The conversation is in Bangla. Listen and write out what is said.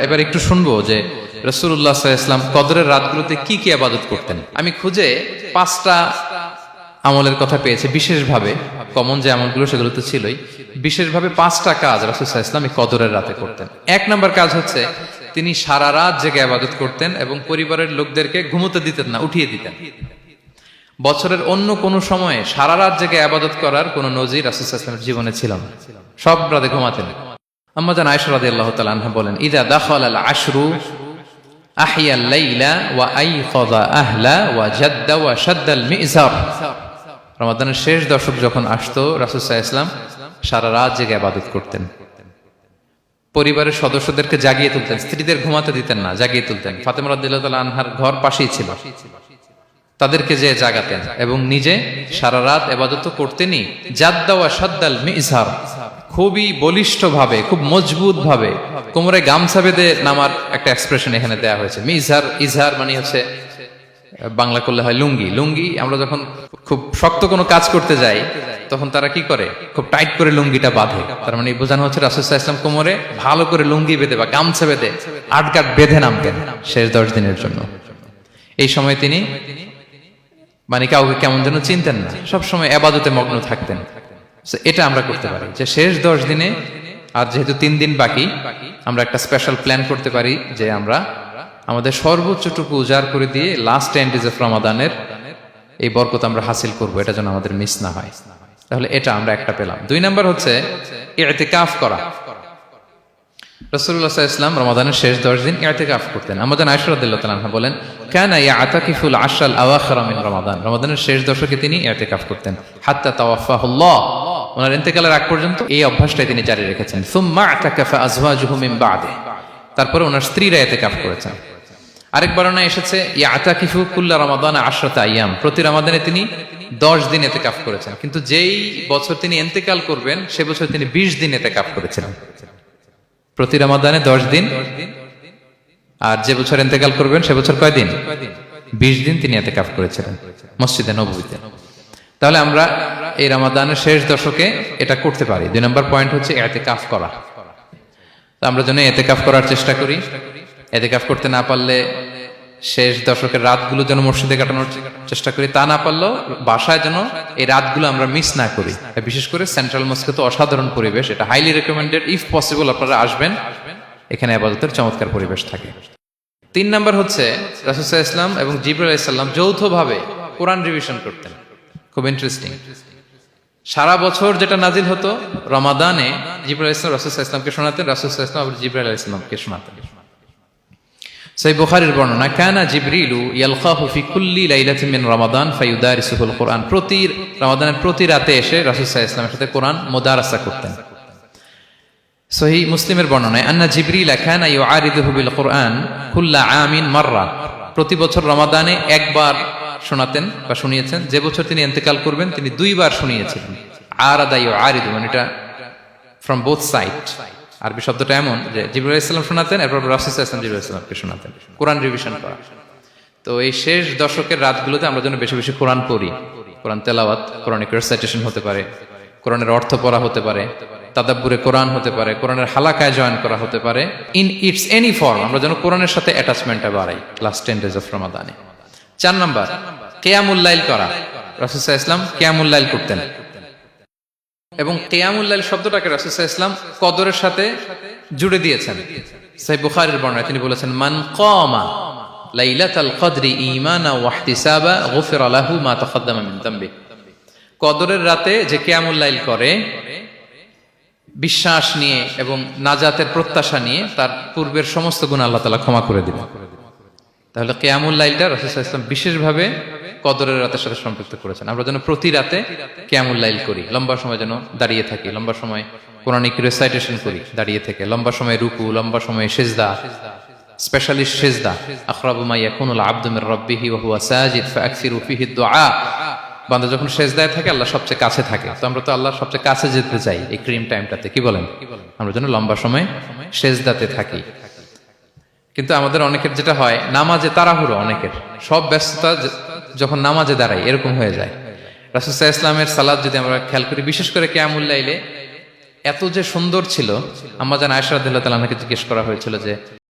এবার একটু শুনবো যে রাসূলুল্লাহ সাল্লাল্লাহু আলাইহি ওয়াসাল্লাম কদরের রাতগুলোতে কি কি ইবাদত করতেন। আমি খুঁজে 5টা আমলের কথা পেয়েছি বিশেষভাবে, কমন যে আমলগুলো সেগুলো তো ছিলই, বিশেষভাবে 5টা কাজ রাসূল সাল্লাল্লাহু আলাইহি ওয়াসাল্লাম এই কদরের রাতে করতেন। 1 নম্বর কাজ হচ্ছে তিনি সারা রাত জেগে ইবাদত করতেন এবং পরিবারের লোকদেরকে ঘুমোতে দিতেন না, উঠিয়ে দিতেন। বছরের অন্য কোনো সময়ে সারা রাত জেগে ইবাদত করার কোনো নজির রাসূল সাল্লাল্লাহু আলাইহি ওয়াসাল্লামের জীবনে ছিল না। সব রাতে ঘুমাতেন। আম্মা জান আয়েশা রাদিয়াল্লাহু তাআলা আনহা বলেন, ইযা দাখালাল আশরু আহিয়াল লাইলা ওয়া আইকাযা আহলা ওয়া জাদ্দা ওয়া শাদ্দাল মিজার। রমাদানের শেষ দশক যখন আসতো রাসূল সাল্লাল্লাহু আলাইহি ওয়াসাল্লাম সারা রাত জেগে ইবাদত করতেন। পরিবারের সদস্যদেরকে জাগিয়ে তুলতেন, স্ত্রীদের ঘুমাতে দিতেন না, জাগিয়ে তুলতেন। ফাতেমা রাদিয়াল্লাহু তাআলা আনহার ঘর পাশেই ছিল, তাদেরকে যে জাগাতেন এবং নিজে সারা রাত ইবাদত করতেনই। জাদ্দা ওয়া শাদ্দাল মিজার, খুবই বলিষ্ঠ ভাবে, খুব মজবুত ভাবে কোমরে গামছা বেঁধে নামার একটা এক্সপ্রেশন এখানে দেওয়া হয়েছে। মিজার, ইজহার মানে হচ্ছে বাংলা করলে হয় লুঙ্গি। লুঙ্গি আমরা যখন খুব শক্ত কোনো কাজ করতে যাই তখন তারা কি করে, খুব টাইট করে লুঙ্গিটা বাঁধে। তার মানে বোঝানো হচ্ছে রাসূল সাল্লাল্লাহু আলাইহি ওয়াসাল্লাম কোমরে ভালো করে লুঙ্গি বেঁধে বা গামছা বেঁধে আটগাট বেঁধে নামতেন শেষ 10 দিনের জন্য। এই সময় তিনি মানে কাউকে কেমন যেন চিনতেন না, সবসময় ইবাদতে মগ্ন থাকতেন। এটা আমরা করতে পারি যে শেষ 10 দিনে, আর যেহেতু 3 দিন বাকি, আমরা একটা স্পেশাল প্ল্যান করতে পারি যে আমরা আমাদের সর্বোচ্চটুকু উজাড় করে দিয়ে লাস্ট 10 ডেজ অফ রমাদানের এই বরকত আমরা হাসিল করব, এটা যেন আমাদের মিস না হয়। তাহলে এটা আমরা একটা পেলাম। 2 নাম্বার হচ্ছে ইতিকাফ করা। রাসূলুল্লাহ সাল্লাল্লাহু আলাইহি ওয়াসাল্লাম রমাদানের শেষ 10 দিন ইতিকাফ করতেন। আমাদের আয়েশা রাদিয়াল্লাহু তাআলা আনহা বলেন, কানা ইয়াতাকিফুল আশরাল আওয়াখির মিন রমাদান। রমাদানের শেষ দশকে তিনি ইতিকাফ করতেন হাত্তা তাওয়াফাহুল্লাহ, ওনার ইন্তেকালের আগ পর্যন্ত এই অভ্যাসটাই তিনি জারি রেখেছেন। সুম্মা আতাকাফা আজওয়াজুহু মিন বাদে, তারপরে ওনার স্ত্রীরা ইতিকাফ করেছেন। আরেক বর্ণনা এসেছে ইয়াতাকিফু কুল্লা রমাদান 10 আইয়াম, প্রতি রমাদানে তিনি 10 দিন ইতিকাফ করেছেন। কিন্তু যেই বছর তিনি ইন্তেকাল করবেন সে বছর তিনি 20 দিন ইতিকাফ করেছিলেন। প্রতি রমাদানে 10 দিন, আর যে বছর ইন্তেকাল করবেন সে বছর কয় দিন? 20 দিন তিনি ইতিকাফ করেছিলেন মসজিদে নববীতে। তাহলে আমরা এই রমাদানের শেষ দশকে এটা করতে পারি। 2 নম্বর পয়েন্ট হচ্ছে ইতিকাফ করা। তো আমরা যেন ইতিকাফ করার চেষ্টা করি। ইতিকাফ করতে না পারলে শেষ দশকের রাতগুলো যেন মসজিদে কাটানোর চেষ্টা করি, তা না পারলেও বাসায় যেন এই রাতগুলো আমরা মিস না করি। বিশেষ করে সেন্ট্রাল মস্কে তো অসাধারণ পরিবেশ, এটা হাইলি রেকমেন্ডেড। ইফ পসিবল আপনারা আসবেন, এখানে ইবাদতের চমৎকার পরিবেশ থাকে। 3 নাম্বার হচ্ছে রাসূল সাল্লাল্লাহু আলাইহি ওয়াসাল্লাম এবং জিবরাইল আলাইহিস সালাম যৌথভাবে কোরআন রিভিশন করতেন। খুব ইন্টারেস্টিং। সারা বছর যেটা নাজিল হতো রমাদানে জিবরাইল আলাইহিস সালাম রাসূল সাল্লাল্লাহু আলাইহি ওয়াসাল্লামকে শোনাতেন, রাসূল সাল্লাল্লাহু আলাইহি ওয়াসাল্লাম আবার জিবরাইল আলাইহিস সালামকে শোনাতেন। সহিহ বুখারীর বর্ণনা, কানা জিবরিলু ইয়ালকাহু ফি কুল্লি লাইলাতিন মিন রমাদান ফায়ুদারিসুহুল কুরআন। প্রতি রমাদানের প্রতি রাতে এসে রাসূল সাল্লাল্লাহু আলাইহি ওয়াসাল্লামের সাথে কোরআন মুদারাসা করতেন। সহিহ মুসলিমের বর্ণনায়, আন্না জিবরিল কানা ইউআরিদুহু বিল কুরআন কুল্লা আমিন মাররা। প্রতি বছর রমাদানে একবার শোনাতেন বা শুনিয়েছেন, যে বছর তিনি ইন্তেকাল করবেন তিনি 2 বার শুনিয়েছিলেন। আরাদা ইউআরিদু মানে এটা ফ্রম বোথ সাইড। আরবি শব্দটা এমন যে জিবরাইল আলাইহিস সালাম শোনাতেন, এরপর রাসূল সাল্লাল্লাহু আলাইহি ওয়াসাল্লাম জিবরাইল আলাইহিস সালামকে শোনাতেন। কোরআন রিভিশন করা। তো এই শেষ দশকের রাতগুলোতে আমরা যেন বেশি বেশি কোরআন পড়ি। কোরআন তেলাওয়াত, কোরআনিক রিসাইটেশন হতে পারে, কোরআনের অর্থ পড়া হতে পারে, তাদাব্বুরে কোরআন হতে পারে, কোরআনের হালাকায় জয়েন করা হতে পারে। ইন ইটস এনি ফর্ম আমরা যেন কোরআনের সাথে অ্যাটাচমেন্টটা বাড়াই লাস্ট 10 ডেজ অফ রমাদানে। 4 নাম্বার কিয়ামুল লাইল করা। রাসূল সাল্লাল্লাহু আলাইহি ওয়াসাল্লাম কিয়ামুল লাইল করতেন এবং কিয়ামুল লাইল শব্দটাকে রাসূল সাল্লাল্লাহু আলাইহি ওয়াসাল্লাম কদরের সাথে জুড়ে দিয়েছেন। সহিহ বুখারীর বর্ণনায় তিনি বলেছেন, মান কামা লাইলাতাল কদরি ঈমানা ওয়া ইহতিসাবা গুফিরা লাহু মা তাকাদ্দামা মিন যামবি। কদরের রাতে যে কিয়ামুল লাইল করে বিশ্বাস নিয়ে এবং নাজাতের প্রত্যাশা নিয়ে, তার পূর্বের সমস্ত গুনাহ আল্লাহ তাআলা ক্ষমা করে দিবেন। তাহলে কিয়ামুল লাইলটা রাসূল সাল্লাল্লাহু আলাইহি ওয়াসাল্লাম বিশেষভাবে কদরের রাতের সাথে সম্পৃক্ত করেছেন। আমরা যেন প্রতি রাতে কিয়ামুল লাইল করি, লম্বা সময় যেন দাঁড়িয়ে থাকি, লম্বা সময় কোরআনিক রিসাইটেশন করি দাঁড়িয়ে থেকে, লম্বা সময় রুকু, লম্বা সময় সিজদা, স্পেশালি সিজদা। আখরাবু মা ইয়াকুনুল আবদু মির রাব্বিহি ওয়া হুয়া সাজিদ ফাআকসিরু ফিহি দুআ। বান্দা যখন সিজদায় থাকে আল্লাহ সবচেয়ে কাছে থাকে। তো আমরা তো আল্লাহর সবচেয়ে কাছে যেতে চাই এই ক্রিম টাইমটাতে, কি বলেন? আমরা যেন লম্বা সময় সিজদাতে থাকি। কিন্তু আমাদের অনেকের যেটা হয়, নামাজে তাড়াহুড়ো, অনেকের সব ব্যস্ততা যখন নামাজে দাঁড়াই এরকম হয়ে যায়। রাসূল সাল্লাল্লাহু আলাইহি ওয়াসাল্লামের সালাত যদি আমরা খেয়াল করি, বিশেষ করে কিয়ামুল লাইলে এত যে সুন্দর ছিল, আম্মা জান আয়েশা রাদিয়াল্লাহু তাআলা আনহাকে জিজ্ঞেস করা হয়েছিল যে